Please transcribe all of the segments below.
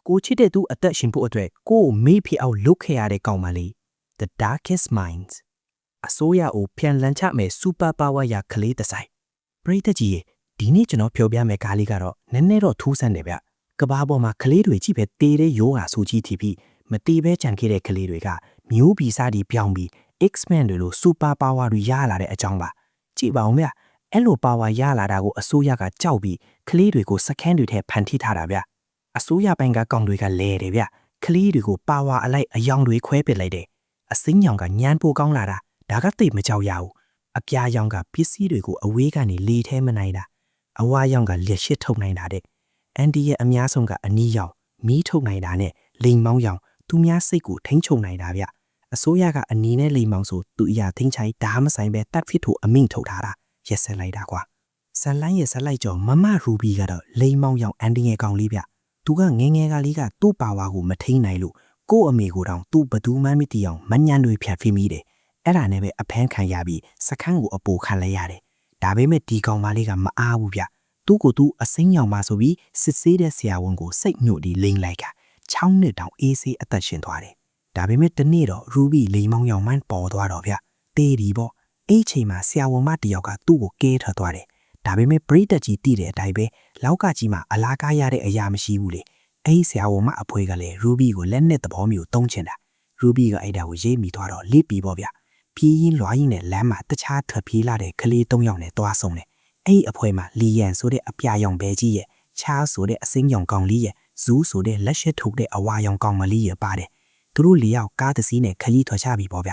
ကိုချစ်တဲ့သူအသက်ရှင်ဖို့အတွက်ကိုကိုမေ့ဖြစ်အောင်လုပ်ခဲ့ရတဲ့ကောင်မလေး The Darkest Minds အစိုးရကိုပြန်လန်းချမဲ့ super power ရကလေးတစ်ဆိုင်ပရိသတ်ကြီးရေဒီနေ့ကျွန်တော်ပြောပြမယ်ကားလေးကတော့နည်းနည်းတော့ထူးဆန်းတယ်ဗျကဘာပေါ်မှာကလေးတွေကြည့်ပဲတေးတဲ့ယောဂါဆိုကြီးထီပြီးမတေးပဲကြံခဲ့တဲ့ကလေးတွေကမျိုးဗီဇတွေပြောင်းပြီး X-Men တွေလို super power တွေရလာတဲ့အကြောင်းပါကြည့်ပါဦးဗျအဲ့လို power ရလာတာကိုအစိုးရကကြောက်ပြီးကလေးတွေကိုစကန်တွေထဲဖန်တီးထားတာဗျအစိုးရပိုင်းကကောင်တွေကလဲတယ်ဗျကလေးတွေကိုပါဝါအလိုက်အယောင်တွေခွဲပစ်လိုက်တယ်အစိမ်းရောင်ကညံပိုကောင်းလာတာဒါကသိမကြောက်ရဘူးအပြားရောင်ကပစ္စည်းတွေကိုအဝေးကနေလေထဲမနိုင်တာအဝါရောင်ကလက်ရှိထုတ်နိုင်တာတဲ့အန်ဒီရဲ့အများဆုံးကအနီးရောင်မီးထုတ်နိုင်တာနဲ့လိမ်မောင်းရောင်သူများစိတ်ကိုထိန်းချုပ်နိုင်တာဗျအစိုးရကအနီးနဲ့လိမ်မောင်းဆိုသူအရာထိန်းချိုင်းဓာမဆိုင်ပဲတတ်ဖစ်ထိုအမိန့်ထုတ်ထားတာရက်ဆက်လိုက်တာကွာဇလန်းရဲ့ဇလိုက်ကြောမမရူဘီကတော့လိမ်မောင်းရောင်အန်ဒီရဲ့ကောင်လေးဗျသူကငငယ်ကလေးကသူ့ပါဝါကိုမထိန်းနိုင်လို့ကို့အမေကိုတောင်သူ့ဘသူမှန်းမသိအောင်မညံတွေဖြတ်ဖိမိတယ်အဲ့ဒါနဲ့ပဲအဖမ်းခံရပြီးစခန်းကိုအပိုခံလိုက်ရတယ်ဒါပေမဲ့ဒီကောင်မလေးကမအားဘူးဗျသူ့ကိုသူအစိမ်းရောင်ပါဆိုပြီးစစ်ဆေးတဲ့ဆရာဝန်ကိုစိတ်ညှို့ပြီးလိမ့်လိုက်က6နှစ်တောင်အေးဆေးအသက်ရှင်သွားတယ်ဒါပေမဲ့တနေ့တော့ရူဘီလိမ်မောင်းရောင်မှန်းပေါ်သွားတော့ဗျတေးဒီပေါ့အဲ့ချိန်မှာဆရာဝန်မတယောက်ကသူ့ကိုကဲထွက်သွားတယ်ဒါပေမဲ့ပရိသတ်ကြီးတည်တဲ့အတိုင်းပဲလောက်ကကြီးမှာအလားကားရတဲ့အရာမရှိဘူးလေအဲ့ဆရာဝန်မအဖွေးကလည်းရူဘီကိုလက်နဲ့သဘောမျိုးတုံးချင်တာရူဘီကအဲ့ဒါကိုရေးမိသွားတော့လစ်ပြီးပေါ့ဗျဖြီးရင်လွားရင်နဲ့လမ်းမှာတခြားထွက်ပြေးလာတဲ့ကလေး3ယောက်နဲ့တွားဆုံးတယ်အဲ့အဖွေးမှာလီယန်ဆိုတဲ့အပြာရောင်ဘဲကြီးရဲ့ချားဆိုတဲ့အစိမ်းရောင်ကောင်လေးရဲ့ဇူးဆိုတဲ့လက်ရှိထုတ်တဲ့အဝါရောင်ကောင်မလေးရဲ့ပါတယ်သူတို့၄ယောက်ကားတစ်စီးနဲ့ခကြီးထွက်ချပြီးပေါ့ဗျ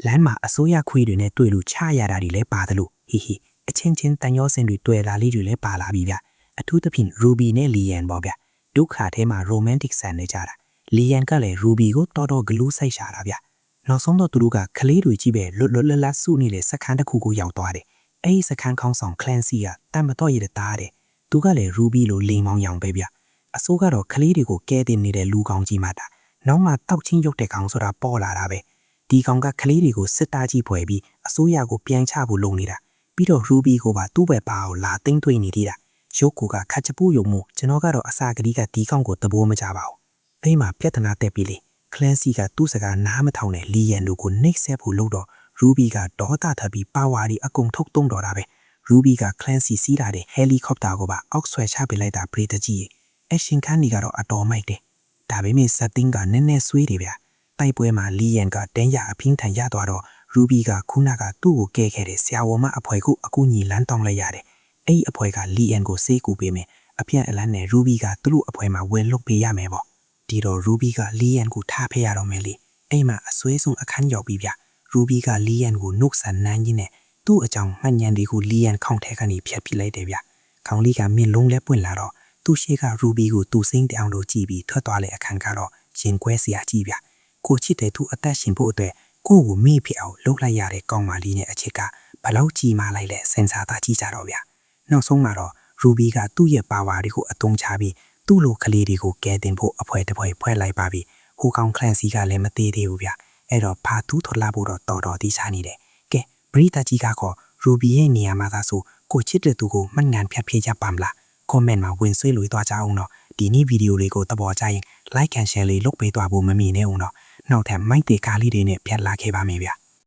လမ်းမှာအစိုးရခွေးတွေနဲ့တွေ့လို့ချရတာတွေလည်းပါတယ်လို့ဟီဟီအချင်းချင်းတန်ရောစင်တွေတွေ့လာလေးတွေလည်းပါလာပြီဗျအထူးသဖြင့်ရူဘီနဲ့လီယန်ပေါ့ဗျဒုက္ခထဲမှာ romantic ဆန်နေကြတာလီယန်ကလည်းရူဘီကိုတော်တော်ဂလူးဆိုင်ရှာတာဗျနောက်ဆုံးတော့သူတို့ကကလေးတွေကြီးပဲလွတ်လွတ်လပ်လပ်စုနေတဲ့စခန်းတစ်ခုကိုရောက်သွားတယ်အဲ့ဒီစခန်းခေါင်းဆောင်ကလန်စီကတန်မတော့ရတဲ့သားတယ်သူကလည်းရူဘီလိုလိမ်မောင်းရောင်ပဲဗျအစိုးကတော့ကလေးတွေကိုကဲတင်နေတဲ့လူကောင်ကြီးမှတာနောက်မှတောက်ချင်းရုပ်တဲ့ကောင်ဆိုတာပေါ်လာတာပဲဒီကောင်ကကလေးတွေကိုစစ်သားကြီးဖွဲ့ပြီးအစိုးရကိုပြန်ချဖို့လုပ်နေတာပြီးတော့ရူဘီကိုပါသူ့ဘက်ပါအောင်လာသိမ့်သွင်းနေသေးတာရုပ်ကိုကခတ်ချပူယုံမှုကျွန်တော်ကတော့အစာကလေးကဒီကောင်ကိုသဘောမကျပါဘူးအိမ်မှာပြဿနာတက်ပြီးလေကလန်စီကသူ့စကားနားမထောင်တဲ့လီယန်တို့ကိုနှိပ်စက်ဖို့လုပ်တော့ရူဘီကဒေါသထပ်ပြီးပါဝါဒီအကုန်ထုတ်သုံးတော့တာပဲရူဘီကကလန်စီစီးတာတဲ့ဟယ်လီကော်ပတာကိုပါအောက်ဆွဲချပစ်လိုက်တာပရိသတ်ကြီးအရှင်ခန်းကြီးကတော့အတော်မိုက်တယ်ဒါပေမဲ့စက်တင်းကနည်းနည်းဆွေးတယ်ဗျတိုက်ပွဲမှာလီယန်ကတန်းရအဖင်းထန်ရသွားတော့ရူဘီကခုနကသူ့ကိုကဲခဲ့တဲ့ဆရာဝန်မအဖွဲကိုအကူညီလန်းတောင်းလိုက်ရတယ်အဲ့ဒီအဖွဲကလီယန်ကိုစေးကူပေးမယ်အပြန်အလန်းနဲ့ရူဘီကသူ့အဖွဲမှာဝင်လုတ်ပေးရမယ်ပေါ့ဒီတော့ရူဘီကလီယန်ကိုထားဖက်ရတော့မယ်လေအဲ့မှာအဆွေးဆုံးအခန်းရောက်ပြီးဗျရူဘီကလီယန်ကိုနှုတ်ဆက်နန်းကြီးနဲ့သူ့အကြောင်းမှတ်ဉာဏ်တွေကိုလီယန်ခေါင်းထဲကနေဖြတ်ပြလိုက်တယ်ဗျခေါင်းလေးကမြင့်လုံးလဲပွင့်လာတော့သူ့ရှေ့ကရူဘီကိုသူ့စိမ့်တောင်လို့ကြည့်ပြီးထွက်သွားလေအခန်းကတော့ရင်ကွဲစရာကြီးဗျကိုချစ်တဲ့သူအသက်ရှင်ဖို့အတွက်ကိုကိုမေ့ဖြစ်အောင်လှုပ်လိုက်ရတဲ့ကောင်းမလေးနဲ့အချစ်ကဘလောက်ကြီးမားလိုက်လဲစင်စာသားကြည့်ကြတော့ဗျနောက်ဆုံးမှာတော့ရူဘီကသူ့ရဲ့ပါဝါတွေကိုအသုံးချပြီးသူ့လိုကလေးတွေကိုကဲတင်ဖို့အဖွဲတစ်ဖွဲဖွဲ့လိုက်ပါပြီးဟိုကောင်ကလန်စီကလည်းမသေးသေးဘူးဗျအဲ့တော့ဖာသူထွက်လာဖို့တော့တော်တီးစားနေတယ်ကဲဘရီတာကြီးကတော့ရူဘီရဲ့နေရာမှာသာဆိုကိုချစ်တဲ့သူကိုမှတ်ငန်ဖြတ်ဖြေကြပါမလားcomment မှာဝင်ဆွေးလို့သွားကြအောင်တော့ဒီနေ့ဗီဒီယိုလေးကိုသဘောကျရင် like and share လေးလုပ်ပေးသွားဖို့မမီနဲ့အောင်တော့နောက်ထပ်မိုက်တေကားလေးတွေနဲ့ပြန်လာခဲ့ပါမယ်ဗျာ